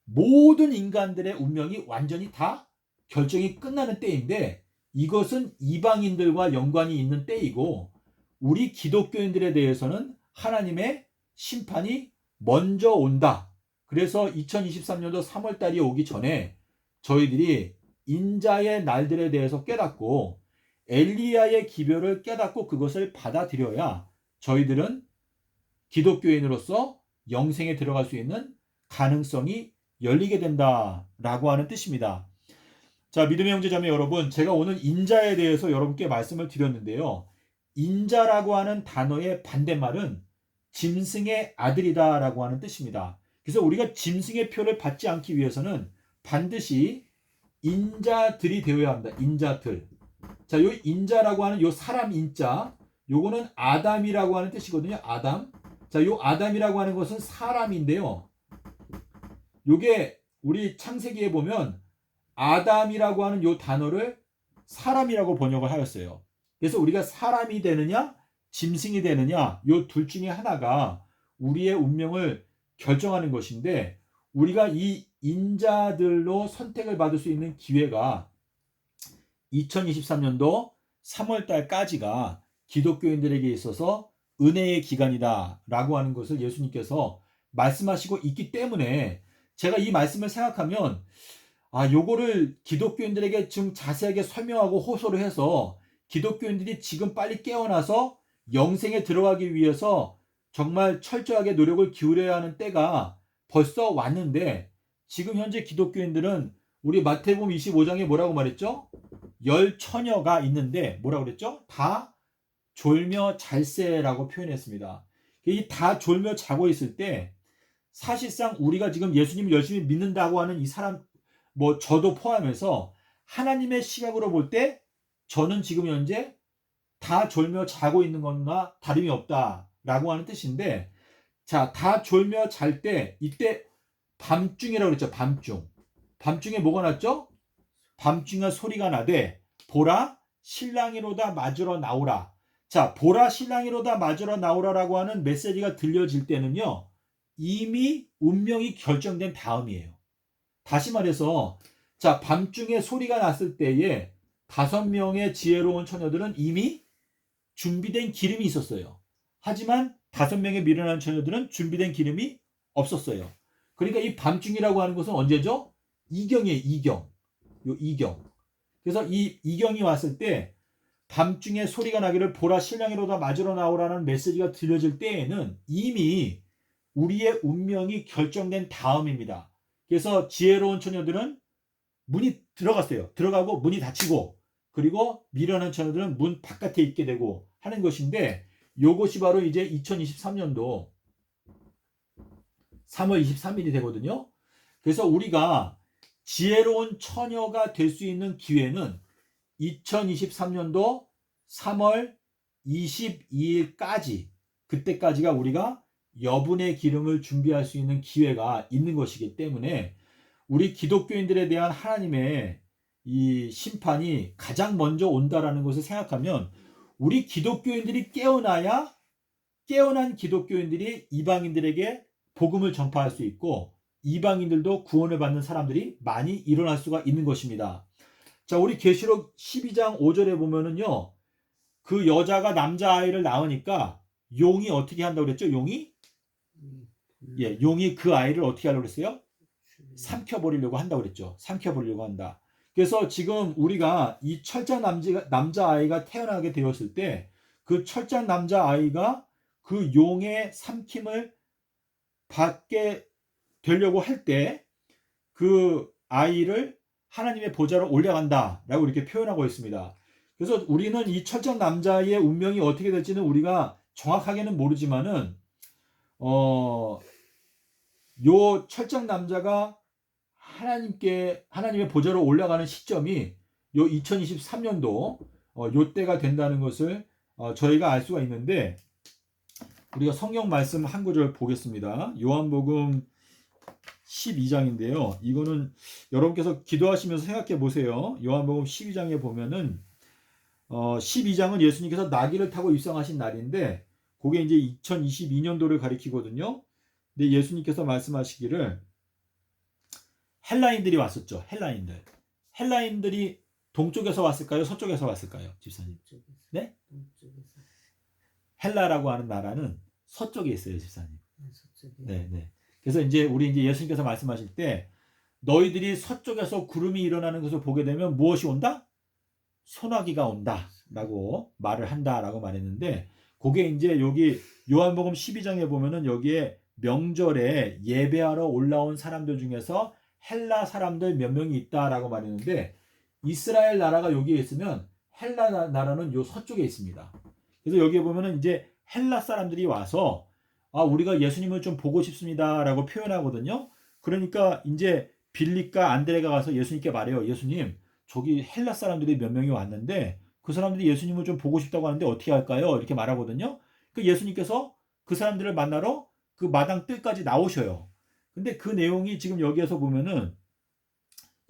모든 인간들의 운명이 완전히 다 결정이 끝나는 때인데, 이것은 이방인들과 연관이 있는 때이고, 우리 기독교인들에 대해서는 하나님의 심판이 먼저 온다. 그래서 2023년도 3월 달이 오기 전에 저희들이 인자의 날들에 대해서 깨닫고 엘리야의 기별을 깨닫고 그것을 받아들여야 저희들은 기독교인으로서 영생에 들어갈 수 있는 가능성이 열리게 된다라고 하는 뜻입니다. 자, 믿음의 형제자매 여러분, 제가 오늘 인자에 대해서 여러분께 말씀을 드렸는데요. 인자라고 하는 단어의 반대말은 짐승의 아들이다라고 하는 뜻입니다. 그래서 우리가 짐승의 표를 받지 않기 위해서는 반드시 인자들이 되어야 합니다. 인자들. 자, 요 인자라고 하는 요 사람 인자, 요거는 아담이라고 하는 뜻이거든요. 아담. 자, 요 아담이라고 하는 것은 사람인데요. 요게 우리 창세기에 보면 아담이라고 하는 요 단어를 사람이라고 번역을 하였어요. 그래서 우리가 사람이 되느냐 짐승이 되느냐, 요 둘 중에 하나가 우리의 운명을 결정하는 것인데, 우리가 이 인자들로 선택을 받을 수 있는 기회가 2023년도 3월 달까지가 기독교인들에게 있어서 은혜의 기간이다라고 하는 것을 예수님께서 말씀하시고 있기 때문에, 제가 이 말씀을 생각하면 요거를 기독교인들에게 좀 자세하게 설명하고 호소를 해서 기독교인들이 지금 빨리 깨어나서 영생에 들어가기 위해서 정말 철저하게 노력을 기울여야 하는 때가 벌써 왔는데, 지금 현재 기독교인들은 우리 마태복음 25장에 뭐라고 말했죠? 열 처녀가 있는데 뭐라고 그랬죠? 다 졸며 잘세라고 표현했습니다. 이 다 졸며 자고 있을 때 사실상 우리가 지금 예수님을 열심히 믿는다고 하는 이 사람, 뭐 저도 포함해서 하나님의 시각으로 볼 때 저는 지금 현재 다 졸며 자고 있는 것과 다름이 없다라고 하는 뜻인데, 자, 다 졸며 잘 때 이때 밤중이라고 그랬죠. 밤중에 뭐가 났죠? 밤중에 소리가 나되 보라 신랑이로다 맞으러 나오라. 자, 보라 신랑이로다 맞으러 나오라라고 하는 메시지가 들려질 때는요, 이미 운명이 결정된 다음이에요. 다시 말해서, 자, 밤중에 소리가 났을 때에 5명의 지혜로운 처녀들은 이미 준비된 기름이 있었어요. 하지만 5명의 미련한 처녀들은 준비된 기름이 없었어요. 그러니까 이 밤중이라고 하는 것은 언제죠? 이경이에요. 이경. 그래서 이 이경이 왔을 때 밤중에 소리가 나기를 보라 신랑이로다 맞으러 나오라는 메시지가 들려질 때에는 이미 우리의 운명이 결정된 다음입니다. 그래서 지혜로운 처녀들은 문이 들어갔어요. 들어가고 문이 닫히고, 그리고 미련한 처녀들은 문 바깥에 있게 되고 하는 것인데, 요것이 바로 이제 2023년도 3월 23일이 되거든요. 그래서 우리가 지혜로운 처녀가 될 수 있는 기회는 2023년도 3월 22일까지, 그때까지가 우리가 여분의 기름을 준비할 수 있는 기회가 있는 것이기 때문에 우리 기독교인들에 대한 하나님의 이 심판이 가장 먼저 온다라는 것을 생각하면 우리 기독교인들이 깨어나야 깨어난 기독교인들이 이방인들에게 복음을 전파할 수 있고 이방인들도 구원을 받는 사람들이 많이 일어날 수가 있는 것입니다. 자, 우리 계시록 12장 5절에 보면은요. 그 여자가 남자아이를 낳으니까 용이 어떻게 한다고 그랬죠? 용이 그 아이를 어떻게 하려고 그랬어요? 삼켜버리려고 한다고 그랬죠. 삼켜버리려고 한다. 그래서 지금 우리가 이 철장 남자아이가 태어나게 되었을 때 그 철장 남자아이가 그 용의 삼킴을 받게 되려고 할 때 그 아이를 하나님의 보좌로 올려간다라고 이렇게 표현하고 있습니다. 그래서 우리는 이 철장 남자의 운명이 어떻게 될지는 우리가 정확하게는 모르지만은 요 철장 남자가 하나님의 보좌로 올라가는 시점이 요 2023년도 요 때가 된다는 것을 저희가 알 수가 있는데 우리가 성경 말씀 한 구절 보겠습니다. 요한복음 12장인데요. 이거는 여러분께서 기도하시면서 생각해 보세요. 요한복음 12장에 보면은 12장은 예수님께서 나귀를 타고 입성하신 날인데 그게 이제 2022년도를 가리키거든요. 근데 예수님께서 말씀하시기를 헬라인들이 왔었죠. 헬라인들이 동쪽에서 왔을까요? 서쪽에서 왔을까요? 집사님. 네? 헬라라고 하는 나라는 서쪽에 있어요, 집사님. 네, 네. 그래서 이제 예수님께서 말씀하실 때 너희들이 서쪽에서 구름이 일어나는 것을 보게 되면 무엇이 온다? 소나기가 온다라고 말을 한다라고 말했는데 그게 이제 여기 요한복음 12장에 보면은 여기에 명절에 예배하러 올라온 사람들 중에서 헬라 사람들 몇 명이 있다라고 말했는데 이스라엘 나라가 여기에 있으면 헬라 나라는 요 서쪽에 있습니다. 그래서 여기에 보면은 이제 헬라 사람들이 와서 우리가 예수님을 좀 보고 싶습니다라고 표현하거든요. 그러니까 이제 빌립과 안드레가 가서 예수님께 말해요. 예수님, 저기 헬라 사람들이 몇 명이 왔는데 그 사람들이 예수님을 좀 보고 싶다고 하는데 어떻게 할까요? 이렇게 말하거든요. 그 예수님께서 그 사람들을 만나러 그 마당 뜰까지 나오셔요. 근데 그 내용이 지금 여기에서 보면은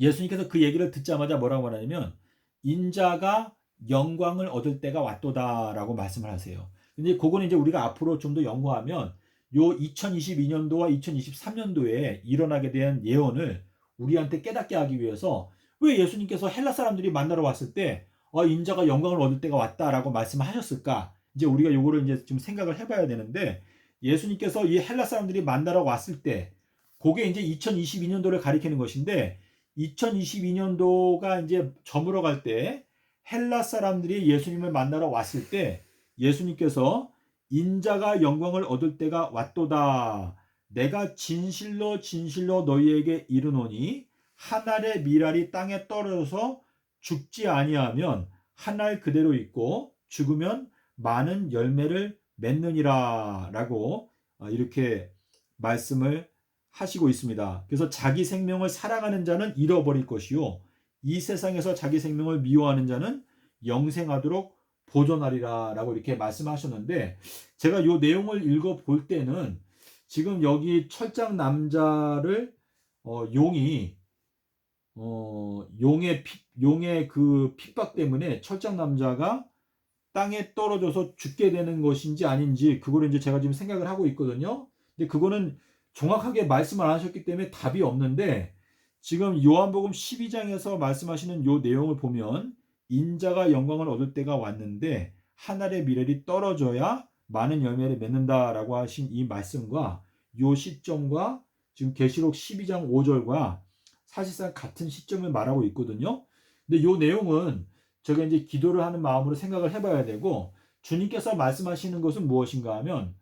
예수님께서 그 얘기를 듣자마자 뭐라고 말하냐면 인자가 영광을 얻을 때가 왔도다라고 말씀을 하세요. 근데 그거는 이제 우리가 앞으로 좀 더 연구하면 요 2022년도와 2023년도에 일어나게 된 예언을 우리한테 깨닫게 하기 위해서 왜 예수님께서 헬라 사람들이 만나러 왔을 때 인자가 영광을 얻을 때가 왔다라고 말씀하셨을까? 이제 우리가 요거를 이제 좀 생각을 해봐야 되는데 예수님께서 이 헬라 사람들이 만나러 왔을 때 그게 이제 2022년도를 가리키는 것인데 2022년도가 이제 저물어 갈 때 헬라 사람들이 예수님을 만나러 왔을 때 예수님께서 인자가 영광을 얻을 때가 왔도다. 내가 진실로 진실로 너희에게 이르노니 한 알의 밀알이 땅에 떨어져서 죽지 아니하면 한 알 그대로 있고 죽으면 많은 열매를 맺느니라 라고 이렇게 말씀을 하시고 있습니다. 그래서 자기 생명을 사랑하는 자는 잃어버릴 것이요 이 세상에서 자기 생명을 미워하는 자는 영생하도록 보존하리라 라고 이렇게 말씀하셨는데 제가 이 내용을 읽어볼 때는 지금 여기 철장 남자를 용의 그 핍박 때문에 철장 남자가 땅에 떨어져서 죽게 되는 것인지 아닌지 그거를 이제 제가 지금 생각을 하고 있거든요. 근데 그거는 정확하게 말씀을 안 하셨기 때문에 답이 없는데 지금 요한복음 12장에서 말씀하시는 요 내용을 보면 인자가 영광을 얻을 때가 왔는데 한 알의 밀알이 떨어져야 많은 열매를 맺는다라고 하신 이 말씀과 요 시점과 지금 계시록 12장 5절과 사실상 같은 시점을 말하고 있거든요. 근데 요 내용은 제가 이제 기도를 하는 마음으로 생각을 해봐야 되고 주님께서 말씀하시는 것은 무엇인가 하면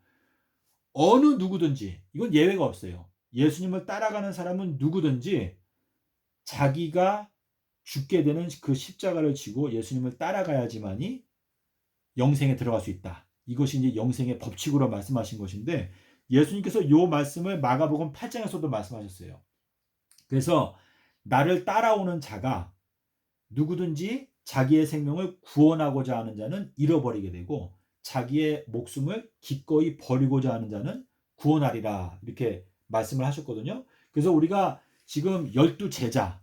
어느 누구든지 이건 예외가 없어요. 예수님을 따라가는 사람은 누구든지 자기가 죽게 되는 그 십자가를 지고 예수님을 따라가야지만이 영생에 들어갈 수 있다. 이것이 이제 영생의 법칙으로 말씀하신 것인데 예수님께서 이 말씀을 마가복음 8장에서도 말씀하셨어요. 그래서 나를 따라오는 자가 누구든지 자기의 생명을 구원하고자 하는 자는 잃어버리게 되고 자기의 목숨을 기꺼이 버리고자 하는 자는 구원하리라 이렇게 말씀을 하셨거든요. 그래서 우리가 지금 12제자,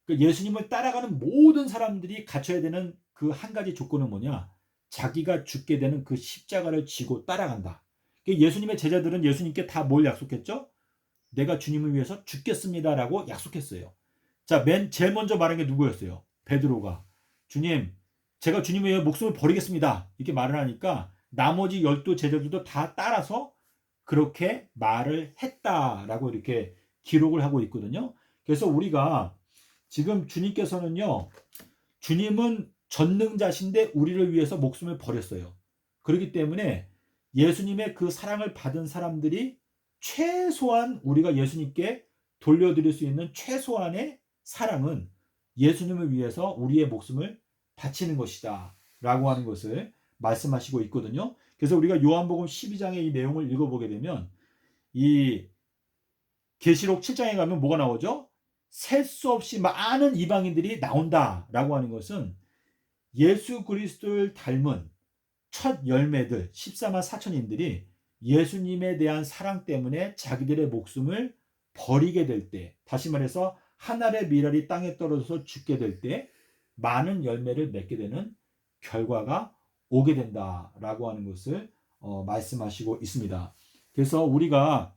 예수님을 따라가는 모든 사람들이 갖춰야 되는 그 한 가지 조건은 뭐냐? 자기가 죽게 되는 그 십자가를 지고 따라간다. 예수님의 제자들은 예수님께 다 뭘 약속했죠? 내가 주님을 위해서 죽겠습니다라고 약속했어요. 자, 제일 먼저 말한 게 누구였어요? 베드로가. 주님, 제가 주님을 위해 목숨을 버리겠습니다. 이렇게 말을 하니까 나머지 12제자들도 다 따라서 그렇게 말을 했다라고 이렇게 기록을 하고 있거든요. 그래서 우리가 지금 주님께서는요, 주님은 전능자신데 우리를 위해서 목숨을 버렸어요. 그렇기 때문에 예수님의 그 사랑을 받은 사람들이 최소한 우리가 예수님께 돌려드릴 수 있는 최소한의 사랑은 예수님을 위해서 우리의 목숨을 바치는 것이다 라고 하는 것을 말씀하시고 있거든요. 그래서 우리가 요한복음 12장의 이 내용을 읽어보게 되면 이 계시록 7장에 가면 뭐가 나오죠? 셀 수 없이 많은 이방인들이 나온다라고 하는 것은 예수 그리스도를 닮은 첫 열매들 14만 4천인들이 예수님에 대한 사랑 때문에 자기들의 목숨을 버리게 될 때, 다시 말해서 한 알의 밀알이 땅에 떨어져서 죽게 될 때 많은 열매를 맺게 되는 결과가 오게 된다라고 하는 것을 말씀하시고 있습니다. 그래서 우리가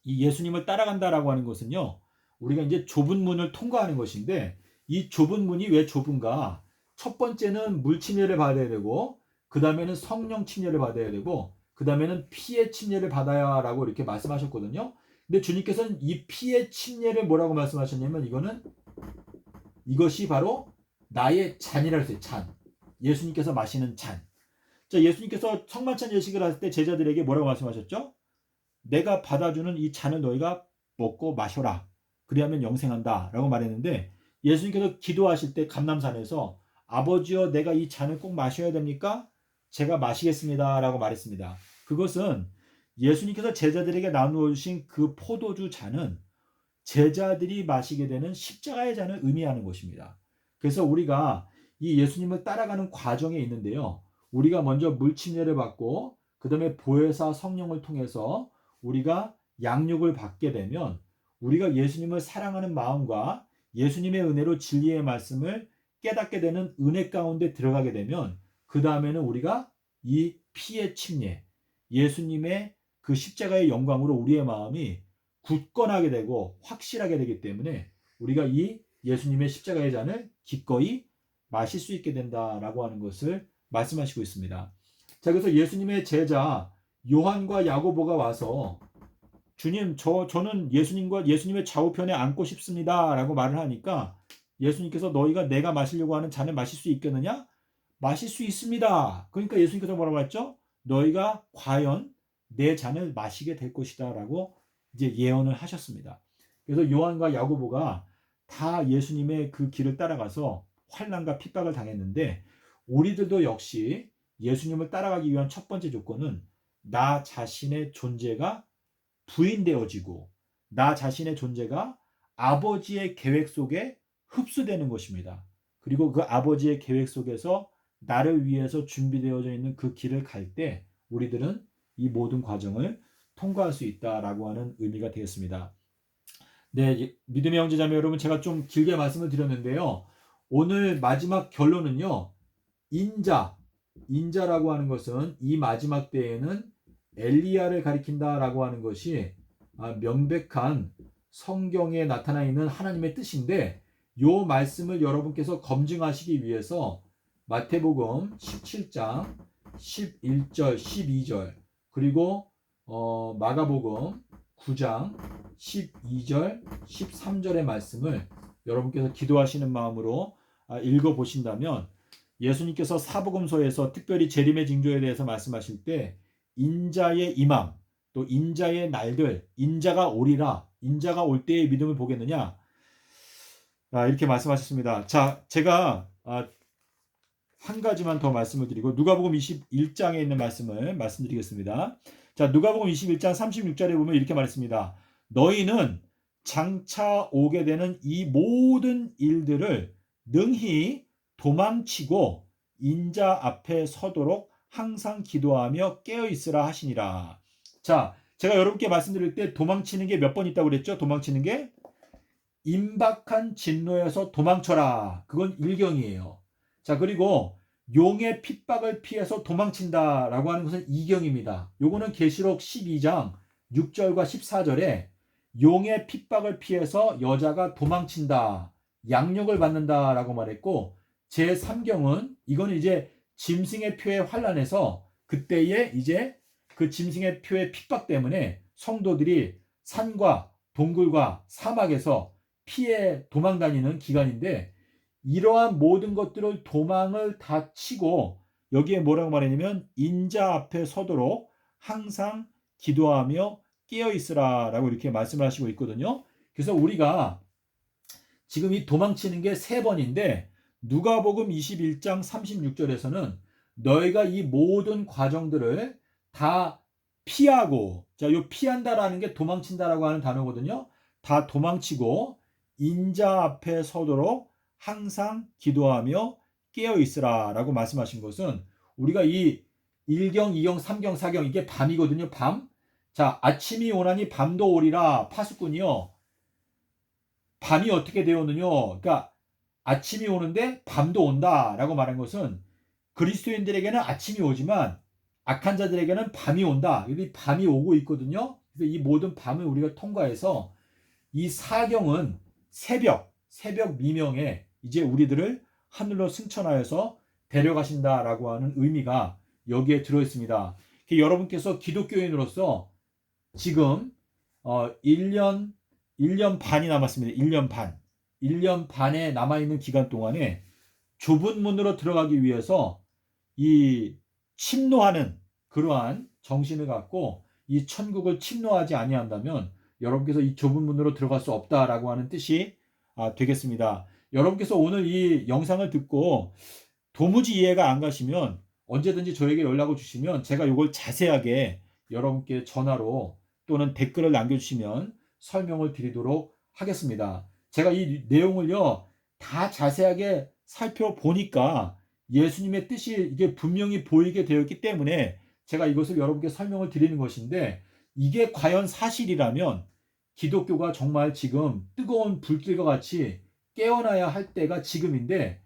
이 예수님을 따라간다라고 하는 것은요, 우리가 이제 좁은 문을 통과하는 것인데, 이 좁은 문이 왜 좁은가? 첫 번째는 물 침례를 받아야 되고, 그 다음에는 성령 침례를 받아야 되고, 그 다음에는 피의 침례를 받아야 라고 이렇게 말씀하셨거든요. 근데 주님께서는 이 피의 침례를 뭐라고 말씀하셨냐면, 이것이 바로 나의 잔이라고 했어요. 잔. 예수님께서 마시는 잔. 자, 예수님께서 성만찬 예식을 할 때 제자들에게 뭐라고 말씀하셨죠? 내가 받아주는 이 잔을 너희가 먹고 마셔라. 그리하면 영생한다. 라고 말했는데, 예수님께서 기도하실 때 감람산에서 아버지여 내가 이 잔을 꼭 마셔야 됩니까? 제가 마시겠습니다. 라고 말했습니다. 그것은 예수님께서 제자들에게 나누어 주신 그 포도주 잔은 제자들이 마시게 되는 십자가의 잔을 의미하는 것입니다. 그래서 우리가 이 예수님을 따라가는 과정에 있는데요. 우리가 먼저 물침례를 받고 그 다음에 보혜사 성령을 통해서 우리가 양육을 받게 되면 우리가 예수님을 사랑하는 마음과 예수님의 은혜로 진리의 말씀을 깨닫게 되는 은혜 가운데 들어가게 되면 그 다음에는 우리가 이 피의 침례, 예수님의 그 십자가의 영광으로 우리의 마음이 굳건하게 되고 확실하게 되기 때문에 우리가 이 예수님의 십자가의 잔을 기꺼이 마실 수 있게 된다라고 하는 것을 말씀하시고 있습니다. 자, 그래서 예수님의 제자 요한과 야고보가 와서 주님, 저는 예수님의 좌우편에 앉고 싶습니다 라고 말을 하니까 예수님께서 너희가 내가 마시려고 하는 잔을 마실 수 있겠느냐? 마실 수 있습니다. 그러니까 예수님께서 뭐라고 했죠? 너희가 과연 내 잔을 마시게 될 것이다 라고 이제 예언을 하셨습니다. 그래서 요한과 야고보가 다 예수님의 그 길을 따라가서 환난과 핍박을 당했는데 우리들도 역시 예수님을 따라가기 위한 첫 번째 조건은 나 자신의 존재가 부인되어지고 나 자신의 존재가 아버지의 계획 속에 흡수되는 것입니다. 그리고 그 아버지의 계획 속에서 나를 위해서 준비되어져 있는 그 길을 갈 때 우리들은 이 모든 과정을 통과할 수 있다라고 하는 의미가 되겠습니다. 네, 믿음의 형제자매 여러분, 제가 좀 길게 말씀을 드렸는데요. 오늘 마지막 결론은요. 인자라고 하는 것은 이 마지막 때에는 엘리야를 가리킨다라고 하는 것이 명백한 성경에 나타나 있는 하나님의 뜻인데 이 말씀을 여러분께서 검증하시기 위해서 마태복음 17장 11절 12절 그리고 마가복음 9장 12절 13절의 말씀을 여러분께서 기도하시는 마음으로 읽어보신다면 예수님께서 사복음서에서 특별히 재림의 징조에 대해서 말씀하실 때 인자의 임함, 또 인자의 날들, 인자가 오리라, 인자가 올 때의 믿음을 보겠느냐 이렇게 말씀하셨습니다. 자, 제가 한 가지만 더 말씀을 드리고 누가복음 21장에 있는 말씀을 말씀드리겠습니다. 자, 누가복음 21장 36절에 보면 이렇게 말했습니다. 너희는 장차 오게 되는 이 모든 일들을 능히 도망치고 인자 앞에 서도록 항상 기도하며 깨어 있으라 하시니라. 자, 제가 여러분께 말씀드릴 때 도망치는 게 몇 번 있다고 그랬죠? 도망치는 게 임박한 진노에서 도망쳐라. 그건 1경이에요. 자, 그리고 용의 핍박을 피해서 도망친다라고 하는 것은 2경입니다. 요거는 계시록 12장 6절과 14절에 용의 핍박을 피해서 여자가 도망친다. 양육을 받는다라고 말했고, 제3경은 이거는 이제 짐승의 표의 환란에서 그때에 이제 그 짐승의 표의 핍박 때문에 성도들이 산과 동굴과 사막에서 피해 도망 다니는 기간인데, 이러한 모든 것들을 도망을 다 치고 여기에 뭐라고 말했냐면 인자 앞에 서도록 항상 기도하며 깨어 있으라 라고 이렇게 말씀을 하시고 있거든요. 그래서 우리가 지금 이 도망치는 게 3번인데 누가복음 21장 36절에서는 너희가 이 모든 과정들을 다 피하고, 자, 요 피한다라는 게 도망친다라고 하는 단어거든요. 다 도망치고 인자 앞에 서도록 항상 기도하며 깨어 있으라 라고 말씀하신 것은, 우리가 이 1경, 2경, 3경, 4경 이게 밤이거든요. 밤. 자, 아침이 오나니 밤도 오리라. 파수꾼이요. 밤이 어떻게 되었느냐? 그러니까 아침이 오는데 밤도 온다라고 말한 것은 그리스도인들에게는 아침이 오지만 악한 자들에게는 밤이 온다. 이 밤이 오고 있거든요. 그래서 이 모든 밤을 우리가 통과해서 이 사경은 새벽 미명에 이제 우리들을 하늘로 승천하여서 데려가신다라고 하는 의미가 여기에 들어 있습니다. 여러분께서 기독교인으로서 지금 1년 반이 남았습니다. 1년 반. 1년 반에 남아있는 기간 동안에 좁은 문으로 들어가기 위해서 이 침노하는 그러한 정신을 갖고 이 천국을 침노하지 아니한다면 여러분께서 이 좁은 문으로 들어갈 수 없다라고 하는 뜻이 되겠습니다. 여러분께서 오늘 이 영상을 듣고 도무지 이해가 안 가시면 언제든지 저에게 연락을 주시면 제가 이걸 자세하게 여러분께 전화로 또는 댓글을 남겨주시면 설명을 드리도록 하겠습니다. 제가 이 내용을요 다 자세하게 살펴보니까 예수님의 뜻이 이게 분명히 보이게 되었기 때문에 제가 이것을 여러분께 설명을 드리는 것인데, 이게 과연 사실이라면 기독교가 정말 지금 뜨거운 불길과 같이 깨어나야 할 때가 지금인데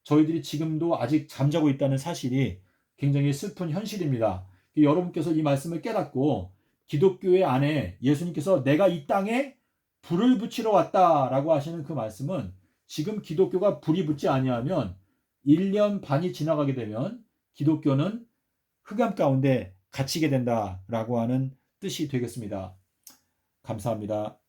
저희들이 지금도 아직 잠자고 있다는 사실이 굉장히 슬픈 현실입니다. 여러분께서 이 말씀을 깨닫고 기독교의 안에 예수님께서 내가 이 땅에 불을 붙이러 왔다라고 하시는 그 말씀은 지금 기독교가 불이 붙지 아니하면 1년 반이 지나가게 되면 기독교는 흑암 가운데 갇히게 된다라고 하는 뜻이 되겠습니다. 감사합니다.